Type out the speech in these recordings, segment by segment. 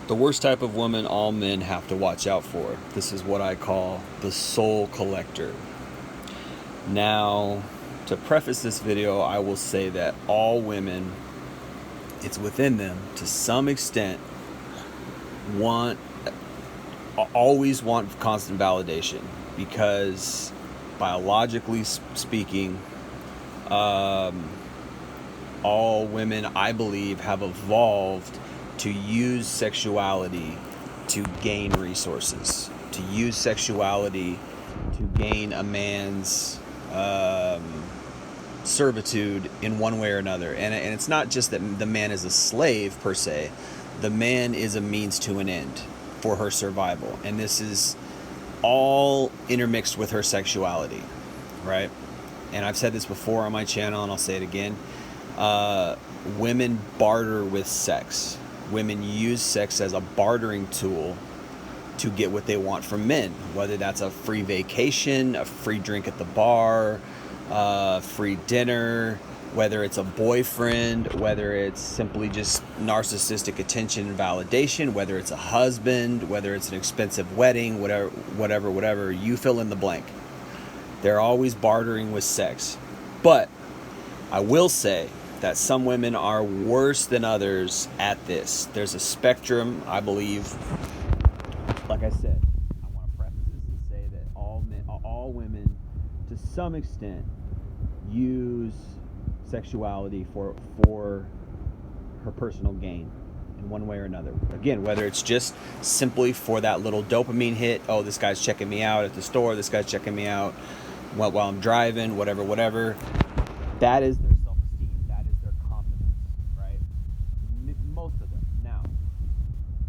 The worst type of woman all men have to watch out for. This is what I call the soul collector. Now, to preface this video, I will say that all women, it's within them to some extent, want always want constant validation because biologically speaking, all women, I believe, have evolved to use sexuality to gain resources, to use sexuality to gain a man's servitude in one way or another. And it's not just that the man is a slave per se, the man is a means to an end for her survival. And this is all intermixed with her sexuality, right? And I've said this before on my channel, and I'll say it again. Women barter with sex. Women use sex as a bartering tool to get what they want from men, whether that's a free vacation, a free drink at the bar, free dinner, whether it's a boyfriend, whether it's simply just narcissistic attention and validation, whether it's a husband, whether it's an expensive wedding, whatever, you fill in the blank. They're always bartering with sex. But I will say that some women are worse than others at this. There's a spectrum, I believe. Like I said, I want to preface this and say that all women, to some extent, use sexuality for her personal gain in one way or another. Again, whether it's just simply for that little dopamine hit, oh, this guy's checking me out at the store, this guy's checking me out while I'm driving, whatever. That is their self-esteem. That is their confidence, right? Most of them. Now,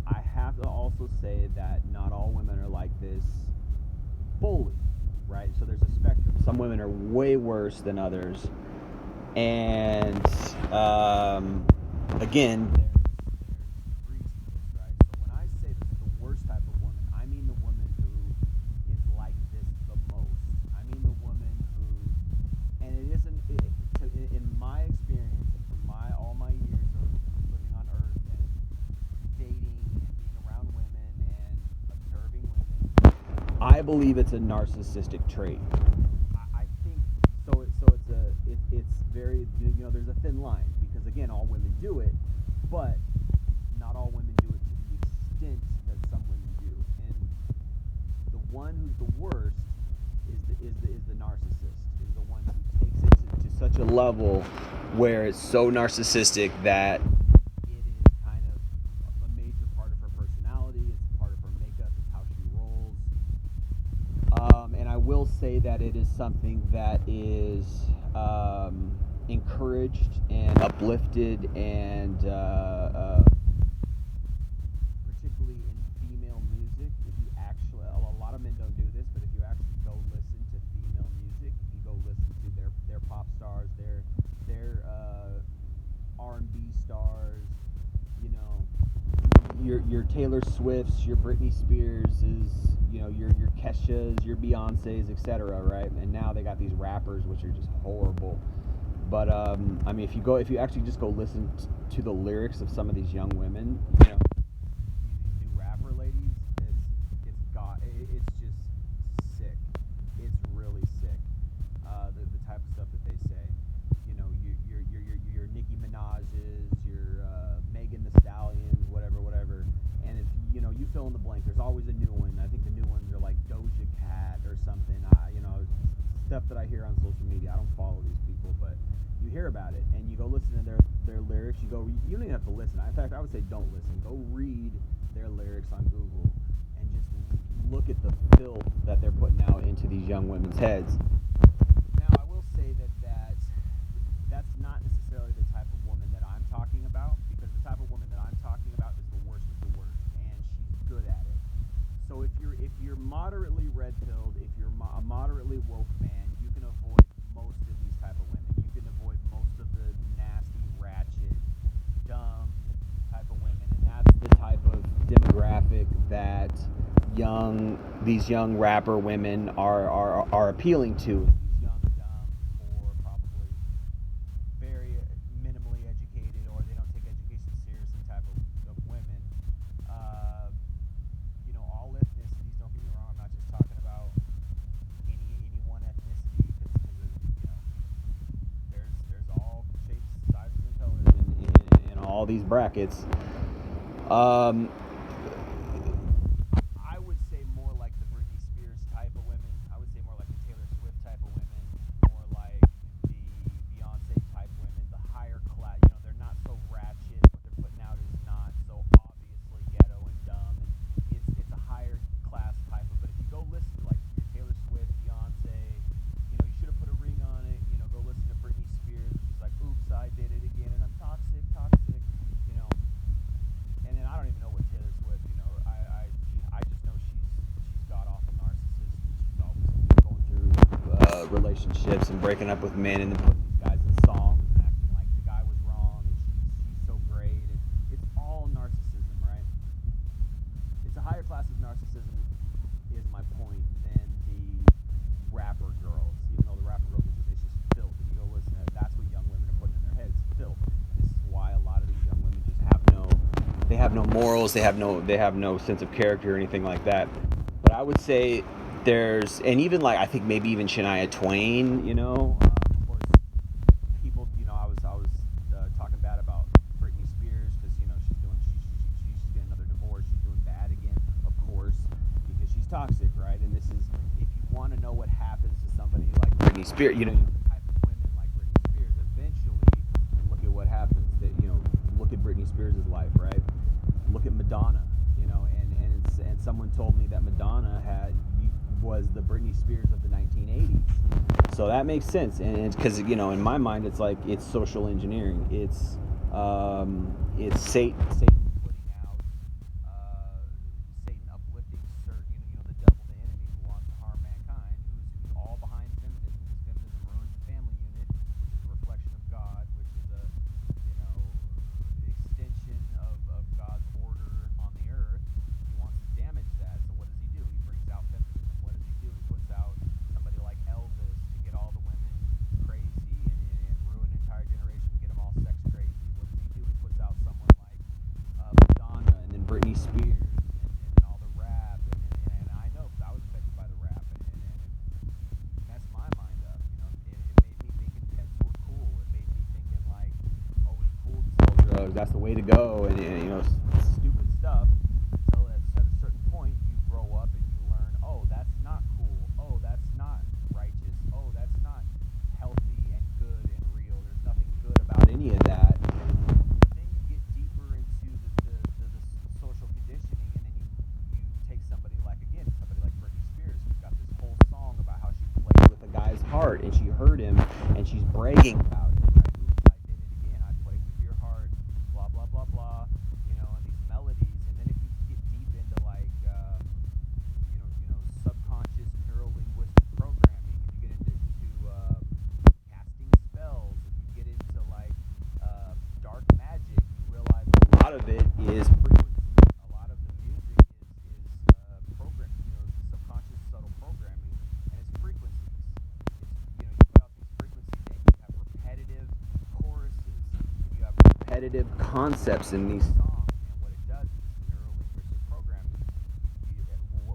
I have to also say that not all women are like this fully, right? So there's a spectrum. Some women are way worse than others. And again, there's degrees to this, right? So when I say this is the worst type of woman, I mean the woman who is like this the most. I mean the woman who, and it isn't, in my experience, and from all my years of living on Earth and dating and being around women and observing women, I believe it's a narcissistic trait. I think so. It's very, there's a thin line because again, all women do it, but not all women do it to the extent that some women do. And the one who's the worst is the narcissist, is the one who takes it to such a level where it's so narcissistic that it is kind of a major part of her personality. It's part of her makeup. It's how she rolls. And I will say that it is something that is encouraged and uplifted and particularly in female music. If you actually, a lot of men don't do this, but if you actually go listen to female music, if you go listen to their pop stars, their R&B stars, your Taylor Swifts, your Britney Spears, your Keshas, your Beyoncés, etc. Right? And now they got these rappers which are just horrible. But I mean, if you actually just go listen to the lyrics of some of these young women, these new rapper ladies, it's just sick. It's really sick. The type of stuff that they say, your Nicki Minaj's, your Megan Thee Stallions, whatever. And if you fill in the blank, there's always a new one. I think the new ones are like Doja Cat or something. Stuff that I hear on social media. I don't follow these people, but you hear about it and you go listen to their lyrics. You don't even have to listen. In fact, I would say don't listen. Go read their lyrics on Google and just look at the filth that they're putting out into these young women's heads. Now, I will say that's not necessarily the type of woman that I'm talking about, because the type of woman that I'm talking about is the worst of the worst, and she's good at it. So if you're moderately red-pilled, if you're a moderately woke man, you can avoid most of these type of women. You can avoid most of the nasty, ratchet, dumb type of women, and that's the type of demographic that these young rapper women are appealing to. These young, dumb, or probably very minimally educated, or they don't take education seriously type of women. all these brackets. Um, I would say more like the Britney Spears type of women. I would say more like the Taylor Swift type of women, more like the Beyonce type women, the higher class. You know, they're not so ratchet. What they're putting out is not so obviously ghetto and dumb. And it's a higher class type of. But if you go listen to like your Taylor Swift, Beyonce, you know, you should have put a ring on it. You know, go listen to Britney Spears, which is like, oops, I did it again, and I'm toxic, toxic. You know, and then I don't even know what Taylor Swift. You know, I just know she's god awful narcissist. She's always going through relationships and breaking up with men, and then putting these guys in songs and acting like the guy was wrong, and she's so great. And it's all narcissism, right? It's a higher class of narcissism, is my point, than the rapper girls. Even though the rapper girls it's just filth. If you go listen to it, that's what young women are putting in their heads, filth. And this is why a lot of these young women just have no morals, they have no sense of character or anything like that. But I would say and even like I think maybe even Shania Twain, you know, of course, people, you know, I was talking bad about Britney Spears because you know she's getting another divorce, she's doing bad again, of course, because she's toxic, right? And this is, if you want to know what happens to somebody like Britney Spears, you know, the type of women like Britney Spears, eventually look at what happens. That, you know, look at Britney Spears' life, right? Look at Madonna, you know, and someone told me that Madonna was the Britney Spears of the 1980s. So that makes sense, and because you know, in my mind, it's like it's social engineering. It's Satan putting out Satan uplifting certain, you know, the devil, the enemy who wants to harm mankind, who's all behind feminism. Because feminism ruins the family unit, which is a reflection of God, which is a, you know, extension of God's order on the earth. He wants to damage that. So what does he do? He brings out feminism. What does he do? He puts out somebody like Elvis to get all the women crazy and ruin an entire generation, get them all sex crazy. What does he do? He puts out someone like Madonna, and then Britney Spears, and then all the rap. And I know, because I was affected by the rap, and it messed my mind up. You know, it made me thinking pets were cool. It made me thinking like, oh, it's cool to sell drugs. That's the way to go. And you know, stupid stuff. Until at a certain point, you grow up and you learn, oh, that's not cool. Oh, that's not righteous. Oh, that's not healthy and good and real. There's nothing good about any of that. But then you get deeper into the social conditioning, and then you take somebody like Britney Spears, who's got this whole song about how she played with a guy's heart, and she hurt him, and she's bragging about it, right? Oops, I did it again. I played with your heart. Blah blah blah blah. You know, and these melodies, and then if you get deep into like you know subconscious neurolinguistic programming, if you get into casting spells, if you get into like dark magic, you realize a lot of it is frequency. A lot of the music is program, you know, subconscious subtle programming, and it's frequencies. It's, you know, you put out these frequencies, and you have repetitive choruses, you have repetitive concepts in these songs, and what it does is neurolinguistic programming.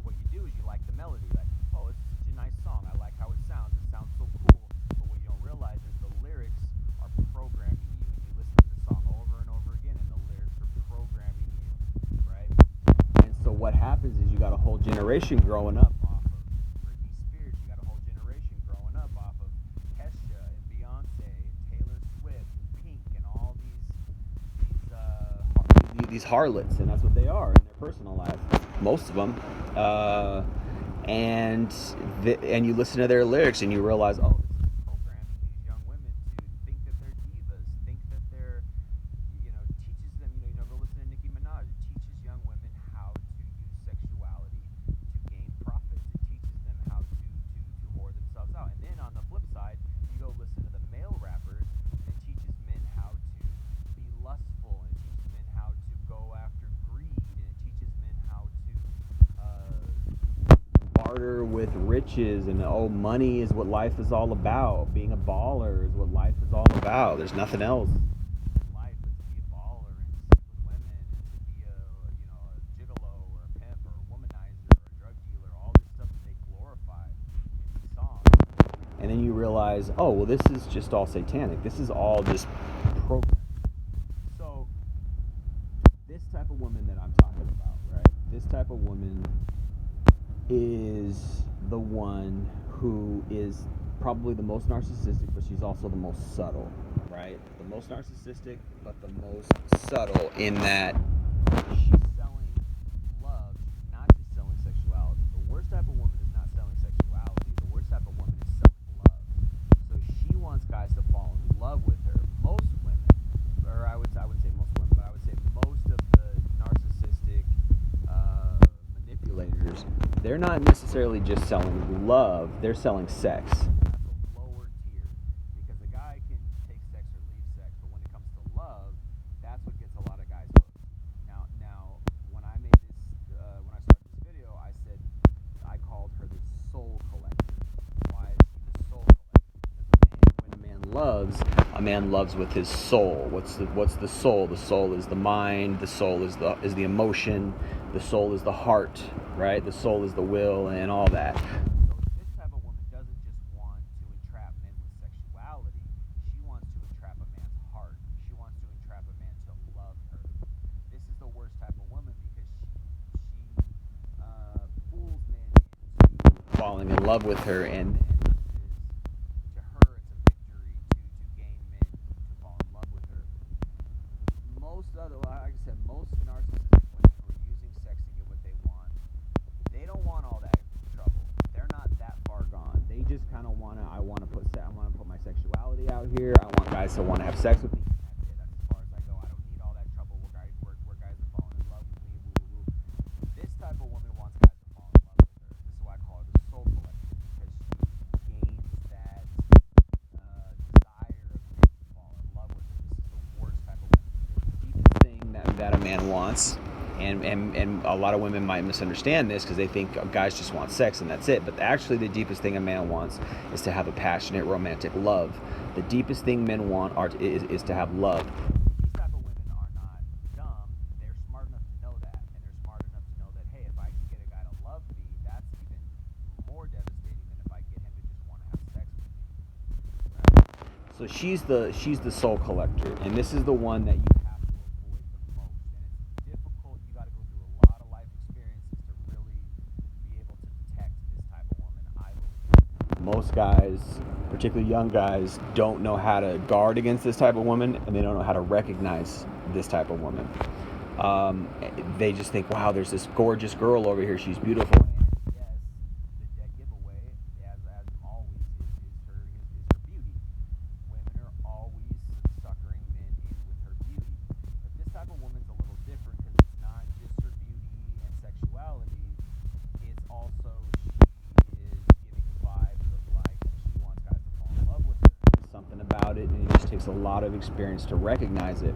What you do is you like the melody, like, oh, it's such a nice song, I like how it sounds so cool. But what you don't realize is the lyrics are programming you, and you listen to the song over and over again, and the lyrics are programming you, right? And so what happens is you got a whole generation growing up off of Britney Spears, you got a whole generation growing up off of Kesha and Beyonce and Taylor Swift and Pink and all these harlots, and that's what they are in their personal lives, most of them. And you listen to their lyrics, and you realize, oh, this is programming these young women to think that they're divas, think that they're, you know, teaches them, you know, go listen to Nicki Minaj. It teaches young women how to use sexuality to gain profits. It teaches them how to whore themselves out. And then on the flip side, you go listen to the male rappers, and it teaches men how to be lustful, and it teaches men how to go after greed, and it teaches men how to barter with riches, and oh, money is what life is all about. Being a baller is what life is all about. There's nothing else in life but to be a baller and to sleep with women and to be a, you know, a gigolo or a pimp or a womanizer or a drug dealer. All this stuff that they glorify in these songs. And then you realize, oh, well, this is just all satanic. This is all just programming. So this type of woman that I'm talking about, right? This type of woman is the one who is probably the most narcissistic, but she's also the most subtle, right? The most narcissistic, but the most subtle in that she's selling love. She's not just selling sexuality. The worst type of woman is not selling sexuality. The worst type of woman is selling love. So she wants guys to fall in love with her. Most women, or I wouldn't say most women, but I would say most of the narcissistic manipulators, they're not necessarily just selling love, they're selling sex. That's a lower tier, because a guy can take sex or leave sex, but when it comes to love, that's what gets a lot of guys hooked. Now, when I made this, when I started this video, I said I called her the soul collector. Why is she the soul collector? Because a man loves with his soul. What's the soul? The soul is the mind. The soul is the emotion. The soul is the heart, right? The soul is the will and all that. So this type of woman doesn't just want to entrap men with sexuality. She wants to entrap a man's heart. She wants to entrap a man to love her. This is the worst type of woman because she fools men into falling in love with her, and to her it's a victory to gain men to fall in love with her. Like I said, most narcissistic women who are using sex to get what they want, they don't want all that trouble. They're not that far gone. They just kind of want to. I want to put my sexuality out here. I want guys to want to have sex with me. And that's it. That's as far as I go. I don't need all that trouble where guys are falling in love with me. Woo, woo, woo. This type of woman wants guys to fall in love with her. This is why I call her the soul collector, because she gains that desire of men to fall in love with her. This is the worst type of woman. The deepest thing that a man wants. And a lot of women might misunderstand this because they think guys just want sex and that's it. But actually, the deepest thing a man wants is to have a passionate, romantic love. The deepest thing men want is to have love. These type of women are not dumb. They're smart enough to know that. And they're smart enough to know that, hey, if I can get a guy to love me, that's even more devastating than if I get him to just want to have sex with me. Right? So she's the soul collector. And this is the one that you have to avoid the most. And it's difficult. You got to go through a lot of life experiences to really be able to detect this type of woman, I believe. Most guys, particularly young guys, don't know how to guard against this type of woman, and they don't know how to recognize this type of woman. They just think, wow, there's this gorgeous girl over here. She's beautiful. And yes, the dead giveaway, as always, is her beauty. Women are always suckering men in with her beauty. But this type of woman's a little different because it's not just her beauty and sexuality. It's also she is giving vibes of like she wants guys to fall in love with her. There's something about it, and it just takes a lot of experience to recognize it.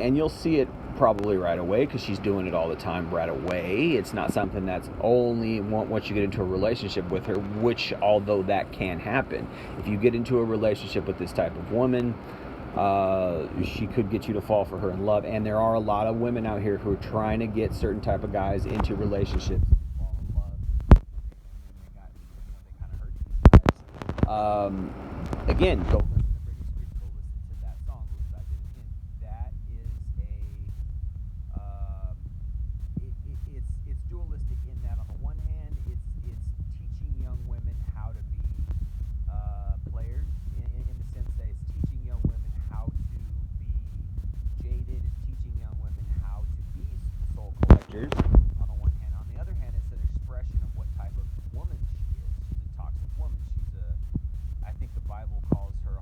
And you'll see it probably right away because she's doing it all the time right away. It's not something that's only once you get into a relationship with her, which although that can happen. If you get into a relationship with this type of woman, she could get you to fall for her in love. And there are a lot of women out here who are trying to get certain type of guys into relationships. Fall in love, and they kind of hurt these guys. Again, go listen to Britney Spears. Go listen to that song, which I did again. That is it's dualistic in that on the one hand, it's teaching young women how to be players in the sense that it's teaching young women how to be jaded. It's teaching young women how to be soul collectors on the one hand. On the other hand, it's an expression of what type of woman she is. She's a toxic woman. I think the Bible calls her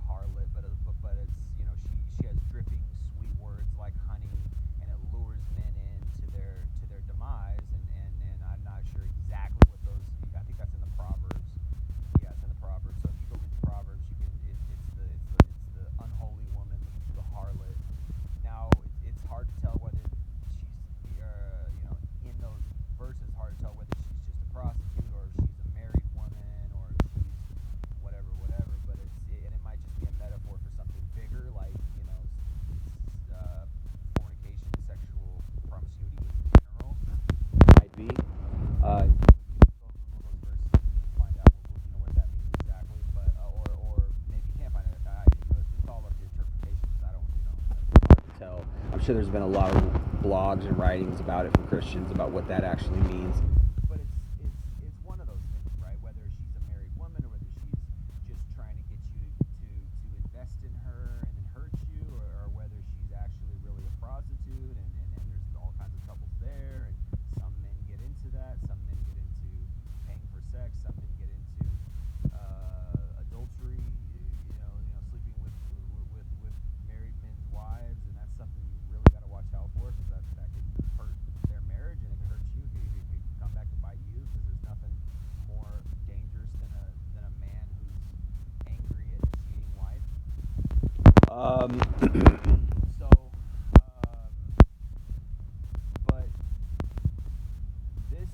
I'm sure there's been a lot of blogs and writings about it from Christians about what that actually means. But it's one of those things, right? Whether she's a married woman or whether she's just trying to get you to invest in her and then hurt you, or whether she's actually really a prostitute, and there's all kinds of troubles there. And some men get into that, some men get into paying for sex, some men get into adultery, sleeping with married men's wives, and that's something you really got to watch out for, because that could hurt their marriage, and it could hurt you. It could come back to bite you, because there's nothing more dangerous than a man who's angry at his cheating wife. So, but this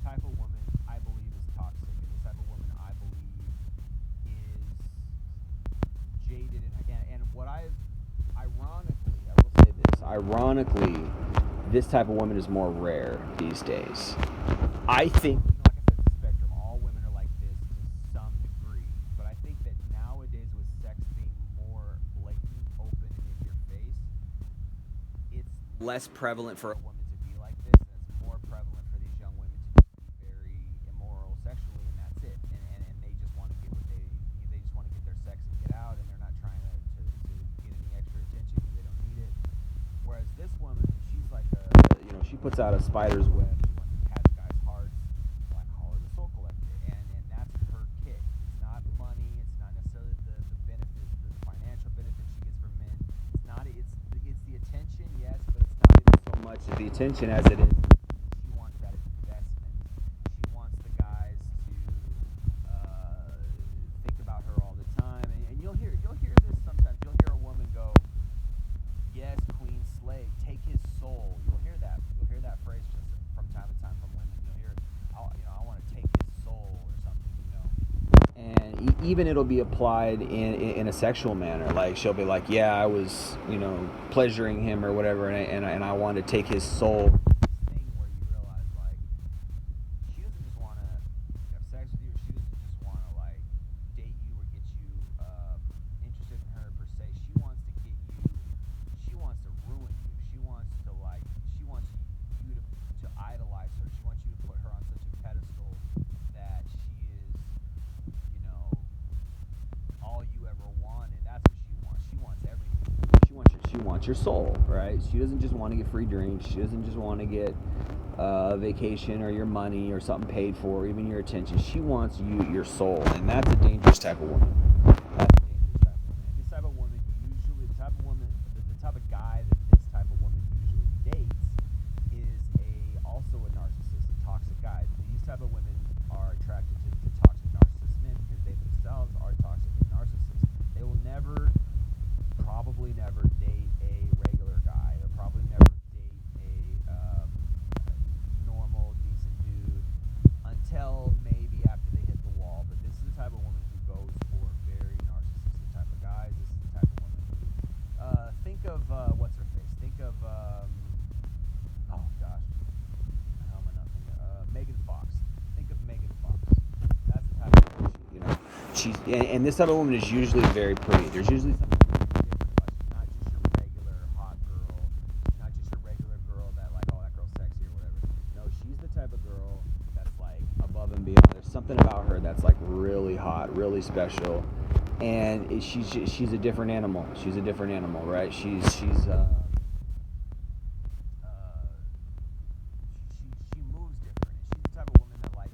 type of woman, I believe, is toxic, and this type of woman, I believe, is jaded. And what ironically, I will say this, ironically, this type of woman is more rare these days. I think, like I said, it's a spectrum. All women are like this to some degree, but I think that nowadays, with sex being more blatant, open, and in your face, it's less prevalent for a woman to be like this, and it's more prevalent for these young women to just be very immoral sexually, and that's it. And they just want to get they just want to get their sex and get out, and they're not trying to get any extra attention because they don't need it. Whereas this woman, she's like she puts out a spider's web. She wants to catch guys' hearts. I call her the soul collector, and that's her kick. It's not money. It's not necessarily the benefits, the financial benefits she gets from men. It's not. It's the attention, yes, but it's not even so much the attention as it is. She wants that investment. She wants the guys to think about her all the time, and you'll hear this sometimes. You'll hear a woman go, "Yes, queen slave, take his soul." You'll hear that. You'll hear that phrase just from time to time from women. You'll hear, I want to take his soul or something. And even it'll be applied in a sexual manner. Like, she'll be like, "Yeah, I was, pleasuring him or whatever, and I want to take his soul." This thing where you realize, like, she doesn't just want to have sex with you. She doesn't just want to, like, date you or get you interested in her per se. She wants to get you. She wants to ruin you. She wants you to idolize her. She wants you to put her on such a pedestal that she is, all you ever wanted. That's what she wants. She wants everything. She wants your soul, right? She doesn't just want to get free drinks. She doesn't just want to get a vacation or your money or something paid for, or even your attention. She wants your soul, and that's a dangerous type of woman. That's a dangerous type of woman. And this type of woman, usually, the type of guy that this type of woman usually dates is also a narcissist, a toxic guy. These type of women are attracted to toxic narcissist men because they themselves are toxic and narcissists. They will probably never date a regular guy. They'll probably never date a normal, decent dude until maybe after they hit the wall. But this is the type of woman who goes for very narcissistic type of guys. This is the type of woman who think of what's her face? Think of oh gosh, how am I not thinking? Megan Fox. Think of Megan Fox. That's the type of woman and this type of woman is usually very pretty. There's usually something different about. She's not just your regular hot girl. She's not just your regular girl that, like, oh, that girl's sexy or whatever. No, she's the type of girl that's like above and beyond. There's something about her that's like really hot, really special, and she's a different animal. She's a different animal, right? She moves different. She's the type of woman that, like,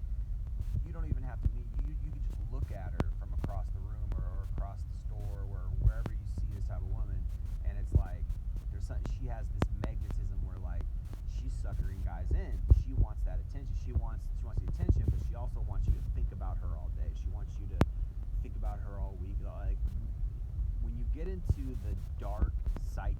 you don't even have to meet. You can just look at her from across the room or across the store or wherever you see this type of woman, and it's like she has this magnetism where, like, she's suckering guys in. She wants that attention. She wants the attention, but she also wants you to think about her all day. She wants you to think about her all week. Like, when you get into the dark psyche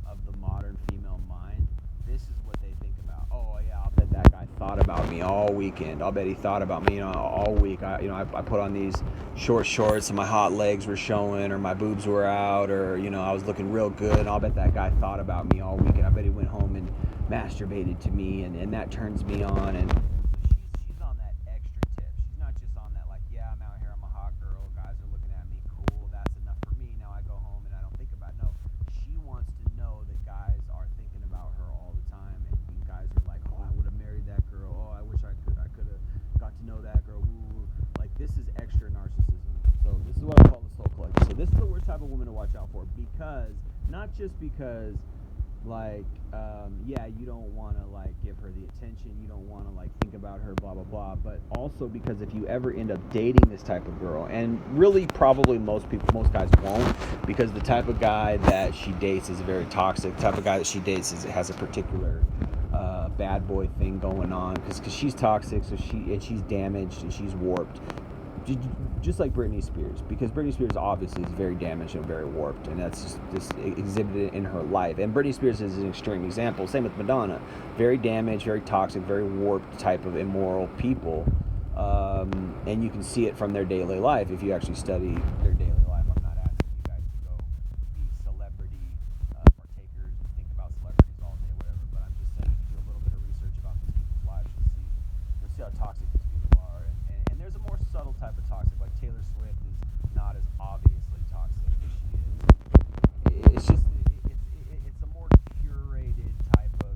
of the modern female mind, this is what they think about. Oh yeah, I'll bet that guy thought about me all weekend. I'll bet he thought about me, all week. I put on these short shorts and my hot legs were showing, or my boobs were out, or I was looking real good. I'll bet that guy thought about me all weekend. I bet he went home and masturbated to me, and that turns me on. And she's on that extra tip. She's not just on that, like, yeah, I'm out here, I'm a hot girl, guys are looking at me, cool, that's enough for me. Now I go home and I don't think about it. No, she wants to know that watch out for, because not just because like yeah, you don't want to like give her the attention, you don't want to like think about her, blah blah blah, but also because if you ever end up dating this type of girl, and really probably most guys won't, because the type of guy that she dates is very toxic. The type of guy that she dates has a particular bad boy thing going on, because she's toxic, so she's damaged and she's warped, just like Britney Spears, because Britney Spears obviously is very damaged and very warped, and that's just exhibited in her life. And Britney Spears is an extreme example. Same with Madonna, very damaged, very toxic, very warped type of immoral people, and you can see it from their daily life if you actually study their daily life. I'm not asking you guys to go be celebrity partakers and think about celebrities all day, whatever. But I'm just saying, do a little bit of research about these people's lives. You'll see how toxic these people are, and there's a more subtle type of toxic. Like Taylor Swift is not as obviously toxic as she is. It's just it's a more curated type of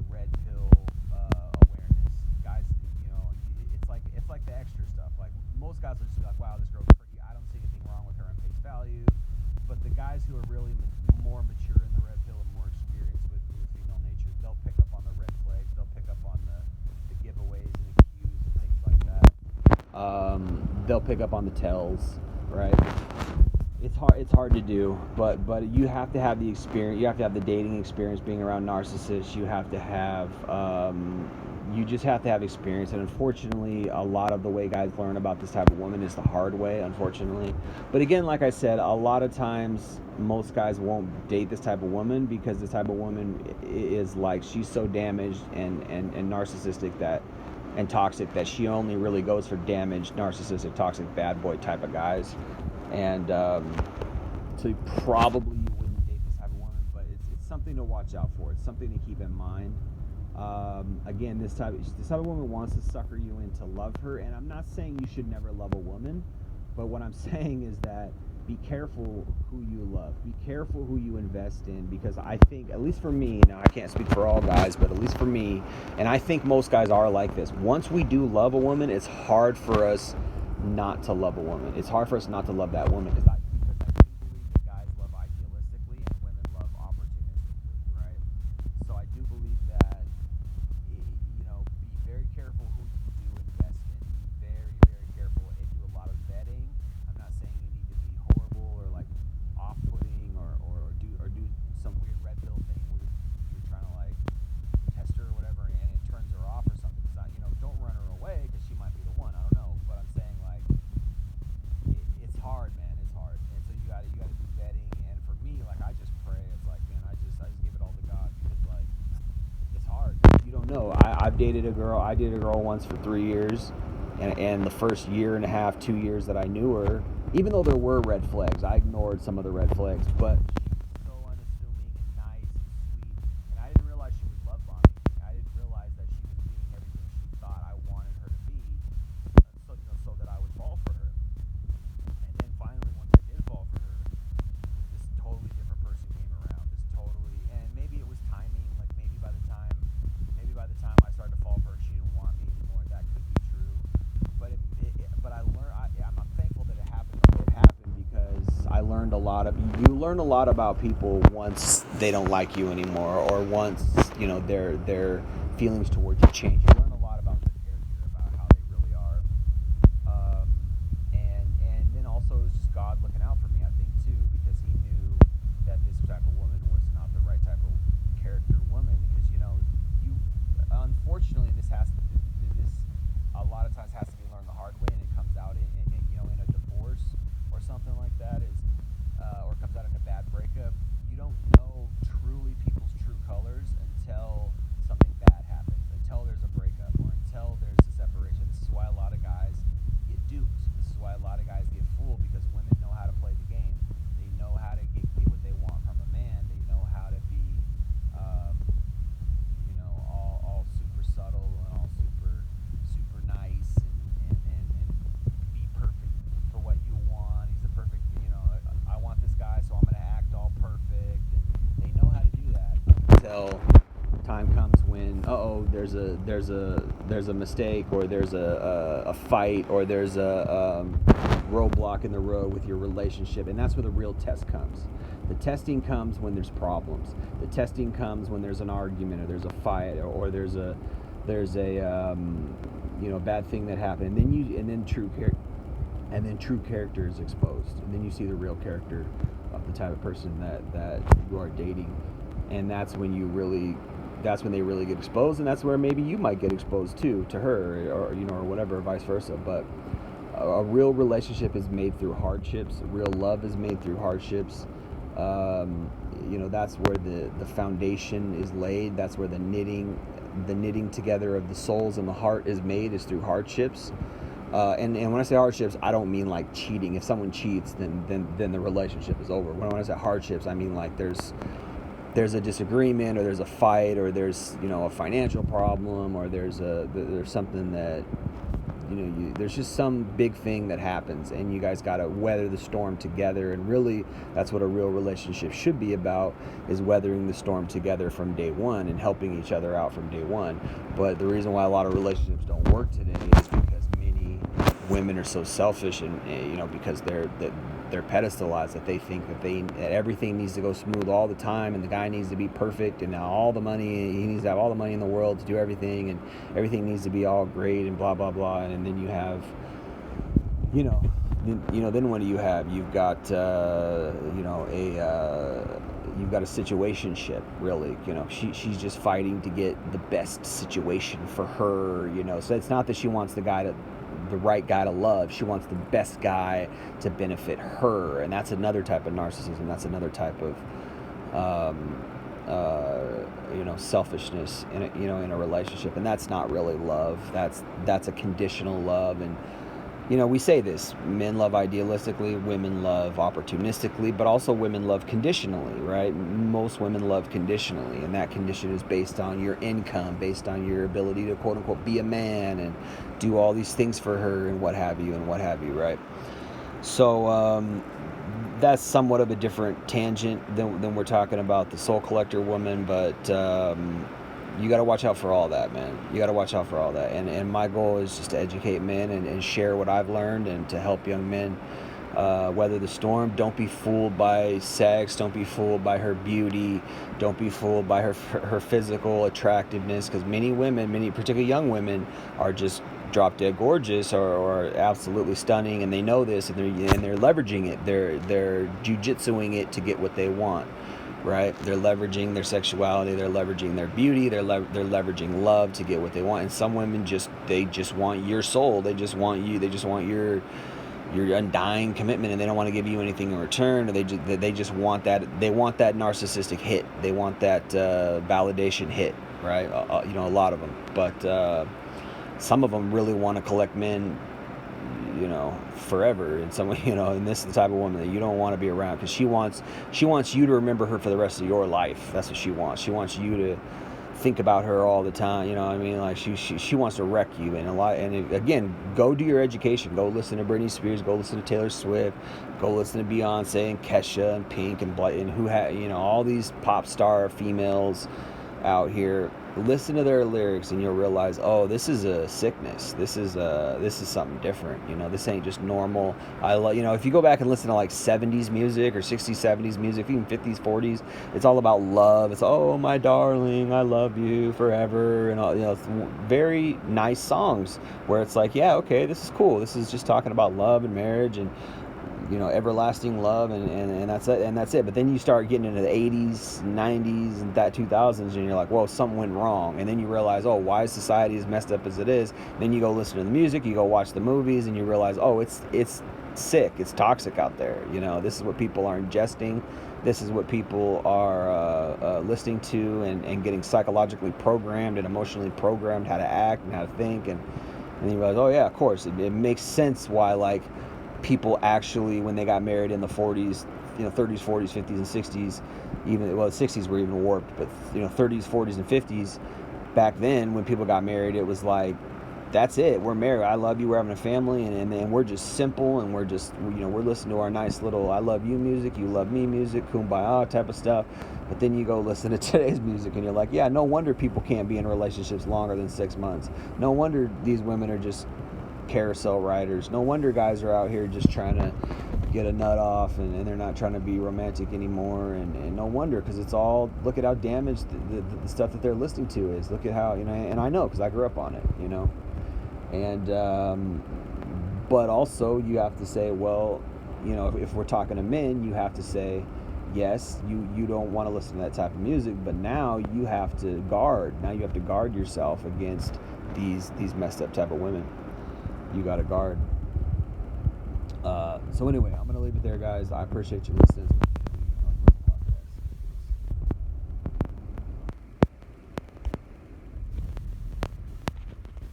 red pill awareness, guys. You know, it's like the extra stuff. Like most guys are just like, wow, this girl's pretty. I don't see anything wrong with her on face value. But the guys who are really more mature in the red pill and more experienced with female nature, they'll pick up on the red flags. They'll pick up on the giveaways and the cues and things like that. They'll pick up on the tells, right? It's hard to do, but you have to have the experience. You have to have the dating experience, being around narcissists. You have to have you just have to have experience. And unfortunately, a lot of the way guys learn about this type of woman is the hard way, unfortunately. But again, like I said, a lot of times most guys won't date this type of woman, because this type of woman is like, she's so damaged and narcissistic that, and toxic, that she only really goes for damaged, narcissistic, toxic, bad boy type of guys. And so probably you wouldn't date this type of woman, but it's something to watch out for. It's something to keep in mind. Again, this type of woman wants to sucker you in to love her, and I'm not saying you should never love a woman, but what I'm saying is that be careful who you love. Be careful who you invest in, because I think, at least for me, now I can't speak for all guys, but at least for me, and I think most guys are like this, once we do love a woman, it's hard for us not to love a woman. It's hard for us not to love that woman, because I do believe that guys love idealistically and women love opportunistically, right? So I do believe that, you know, be very careful who you do invest in. Be very, very careful and do a lot of vetting. I'm not saying you need to be horrible or like off-putting or do some weird red pill thing where you're trying to like test her or whatever, and it turns her off or something. It's not, you know, don't run her away, because she might be the one. I don't know, but I'm saying like it's hard, man. It's hard, and so you gotta do vetting. And for me, like, I just pray. It's like, man, I just give it all to God, because like it's hard. You don't know. I've dated a girl. I dated a girl once for 3 years, and the first year and a half, 2 years that I knew her, even though there were red flags, I ignored some of the red flags, but she was so unassuming and nice and sweet, and I didn't realize she was love bombing me. I didn't realize that she was being everything she thought I wanted her to be, so that I would fall for her. And then finally, once I did fall for her, this totally different person came around. And maybe it was timing. Like maybe by the time I started to fall for her, she didn't want me anymore. That could be true. But I learned. I'm thankful that it happened the way it happened, because I learned a lot of. You learn a lot about people once they don't like you anymore, or once their feelings towards you change. You learn a lot about their character, about how they really are. And then also it was just God looking out for me, I think, too, because He knew that this type of woman was not the right type of character woman. Because you unfortunately, this a lot of times has to be learned the hard way, and it comes out in a divorce or something like that, or comes out in a bad breakup. You don't know truly people's true colors until something bad happens, until there's a breakup, or until there's a separation. This is why a lot of guys get duped. This is why a lot of guys get fooled, because women know how to play the game. They know how to get what they want from a man. They know how to be, all super subtle and all super nice and be perfect for what you want. He's the perfect, I want this guy, so I'm going to act all perfect. And they know how to do that until time comes when there's a mistake, or there's a fight, or there's roadblock in the road with your relationship, and that's where the real test comes. The testing comes when there's problems. The testing comes when there's an argument, or there's a fight, or there's a bad thing that happened, and then true character is exposed, and then you see the real character of the type of person that you are dating, and that's when they really get exposed, and that's where maybe you might get exposed too, to her, or whatever, vice versa. But a real relationship is made through hardships. Real love is made through hardships. That's where the foundation is laid. That's where the knitting together of the souls and the heart is made, is through hardships. And when I say hardships, I don't mean like cheating. If someone cheats, then the relationship is over. When I say hardships, I mean like there's a disagreement, or there's a fight, or there's a financial problem, or there's something that there's just some big thing that happens, and you guys got to weather the storm together. And really, that's what a real relationship should be about, is weathering the storm together from day one and helping each other out from day one. But the reason why a lot of relationships don't work today is because many women are so selfish, and because they're pedestalized, that they think that everything needs to go smooth all the time, and the guy needs to be perfect, and he needs to have all the money in the world to do everything, and everything needs to be all great, and blah blah blah. And then you have then what do you have? You've got you've got a situationship, really. She's just fighting to get the best situation for her. So it's not that she wants the right guy to love. She wants the best guy to benefit her, and that's another type of narcissism. That's another type of selfishness in a relationship, and that's not really love. That's a conditional love. And we say this: men love idealistically, women love opportunistically, but also women love conditionally, right? Most women love conditionally, and that condition is based on your income, based on your ability to quote unquote be a man and do all these things for her, and what have you, right? So that's somewhat of a different tangent than we're talking about the soul collector woman, but you got to watch out for all that, man. You got to watch out for all that. And my goal is just to educate men and share what I've learned, and to help young men weather the storm. Don't be fooled by sex. Don't be fooled by her beauty. Don't be fooled by her physical attractiveness, because many women, particularly young women, are just drop dead gorgeous, or absolutely stunning, and they know this, and they're leveraging it. They're jujitsuing it to get what they want. Right? They're leveraging their sexuality, they're leveraging their beauty, they're leveraging love to get what they want. And some women just want your soul. They just want you. They just want your undying commitment, and they don't want to give you anything in return. Or they just want that. They want that narcissistic hit. They want that validation hit. Right? A lot of them. But some of them really want to collect men, forever. And someone, and this is the type of woman that you don't want to be around, because she wants you to remember her for the rest of your life. That's what she wants. She wants you to think about her all the time. You know what I mean? Like she wants to wreck you. And again, go do your education. Go listen to Britney Spears. Go listen to Taylor Swift. Go listen to Beyonce and Kesha and Pink and all these pop star females out here. Listen to their lyrics, and you'll realize, oh, this is a sickness. This is something different. This ain't just normal. If you go back and listen to like 70s music or 60s, 70s music, even 50s, 40s, it's all about love. It's, oh, my darling, I love you forever, and all, it's very nice songs where it's like, yeah, okay, this is cool. This is just talking about love and marriage and everlasting love, and that's it. But then you start getting into the 80s, 90s, and that 2000s, and you're like, whoa, something went wrong. And then you realize, oh, why is society as messed up as it is? Then you go listen to the music, you go watch the movies, and you realize, oh, it's sick, it's toxic out there. This is what people are ingesting. This is what people are listening to and getting psychologically programmed and emotionally programmed how to act and how to think. And then you realize, oh yeah, of course, it makes sense why, like, people actually, when they got married in the 40s, 30s, 40s, 50s, and 60s, the 60s were even warped, but 30s, 40s, and 50s, back then when people got married, it was like, that's it, we're married, I love you, we're having a family, and we're just simple, and we're just, we're listening to our nice little I love you music, you love me music, kumbaya type of stuff. But then you go listen to today's music, and you're like, yeah, no wonder people can't be in relationships longer than 6 months. No wonder these women are just carousel riders. No wonder guys are out here just trying to get a nut off, and they're not trying to be romantic anymore, and no wonder, because it's all, look at how damaged the stuff that they're listening to is. Look at how, and I know, because I grew up on it, and but also you have to say, well, if we're talking to men, you have to say, yes, you don't want to listen to that type of music, but now you have to guard yourself against these messed up type of women. You got to guard. So anyway, I'm going to leave it there, guys. I appreciate you listening.